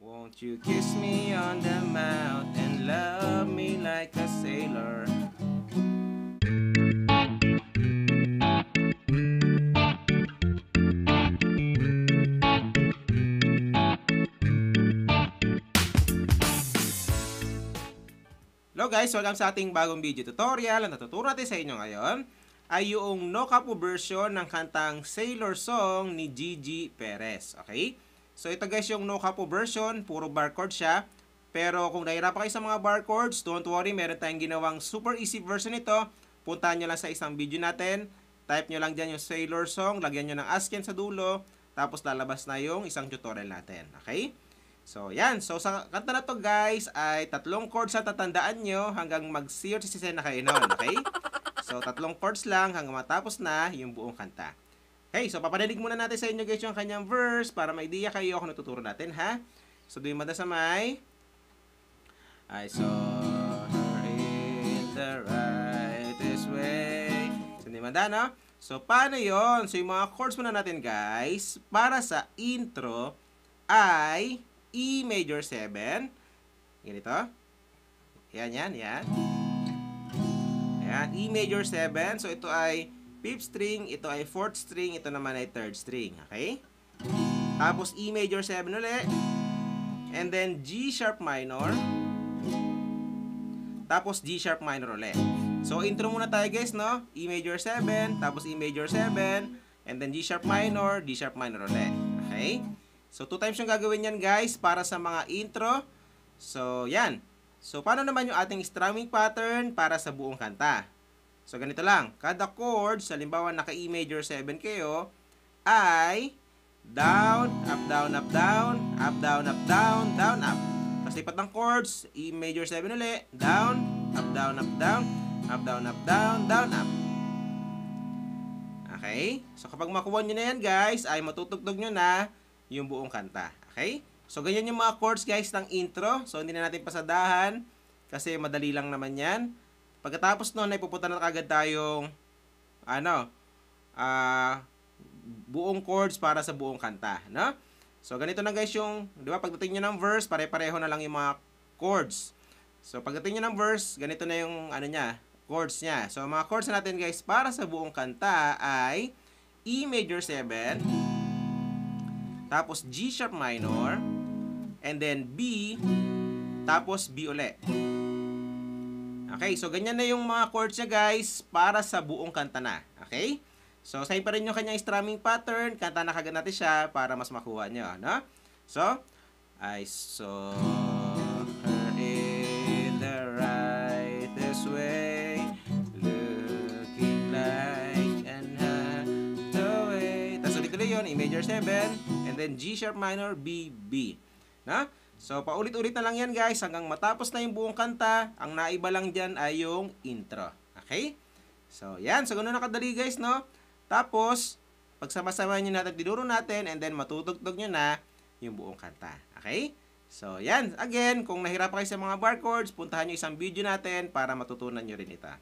Won't you kiss me on the mouth and love me like a sailor? Hello guys! Welcome sa ating bagong video tutorial. Ang natuturo natin sa inyo ngayon ay yung no capo version ng kantang Sailor Song ni Gigi Perez. Okay? So ito guys yung no capo version, puro barcode siya. Pero kung nahirapan kayo sa mga barcodes, don't worry, meron tayong ginawang super easy version nito. Puntahan nyo lang sa isang video natin. Type nyo lang dyan yung Sailor Song, lagyan nyo ng ASCII sa dulo, tapos lalabas na yung isang tutorial natin. Okay? So, yan. So, sa kanta na to guys, ay tatlong chords ang tatandaan nyo hanggang mag-0 na kayo nun. Okay? So, tatlong chords lang hanggang matapos na yung buong kanta. Okay, so papadinig muna natin sa inyo guys yung kanyang verse para may idea kayo kung natuturo natin, ha? So, doon mada sa may I saw her in the rightest way. So, hindi mada, no? So, paano yon? So, yung mga chords muna natin guys, para sa intro ay E major 7. Ganito. Yan. Yan, E major 7. So, ito ay 5th string, ito ay 4th string, ito naman ay 3rd string. Okay? Tapos, E major 7 ulit. And then, G sharp minor. Tapos, G sharp minor ulit. So, intro muna tayo guys, no? E major 7, tapos E major 7, and then G sharp minor ulit. Okay? So, 2 times yung gagawin yan guys para sa mga intro. So, yan. So, paano naman yung ating strumming pattern para sa buong kanta? So, ganito lang. Kada chords, halimbawa naka E major 7 kayo, ay down, up, down, up, down, up, down, up, down, down, up. Tapos lipat ng chords, E major 7 ulit, down, up, down, up, down, up, down, up, down, down, up. Okay? So, kapag makuha nyo na yan guys, ay matutugtog nyo na yung buong kanta. Okay? So, ganyan yung mga chords guys ng intro. So, hindi na natin pasadahan kasi madali lang naman yan. Pagkatapos nun, ay pupunta na kagad tayong buong chords para sa buong kanta. No? So, ganito na guys yung, di ba, pagdating nyo ng verse, pare-pareho na lang yung mga chords. So, pagdating nyo ng verse, ganito na yung chords niya. So, mga chords natin guys para sa buong kanta ay E major 7, tapos G sharp minor, and then B, tapos B ulit. Okay, so ganyan na yung mga chords niya guys para sa buong kanta na. Okay? So, same pa rin yung kanyang strumming pattern. Kanta na kagad natin siya para mas makuha nyo. No? So, I saw her in the rightest way, looking like an highway. Tapos ulit-ulit yun, E major 7, and then G sharp minor, B, B. Na? So, paulit-ulit na lang yan guys hanggang matapos na yung buong kanta. Ang naiba lang dyan ay yung intro. Okay? So, yan. So, ganun na kadali guys, no? Tapos, pagsama-sama nyo natin, dinuro natin, and then matutugtog nyo na yung buong kanta. Okay? So, yan. Again, kung nahirapan kayo sa mga barcodes, puntahan nyo isang video natin para matutunan nyo rin ito.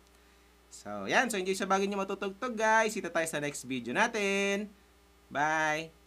So, yan. So, enjoy sa bagay nyo matutugtog guys. Kita tayo sa next video natin. Bye!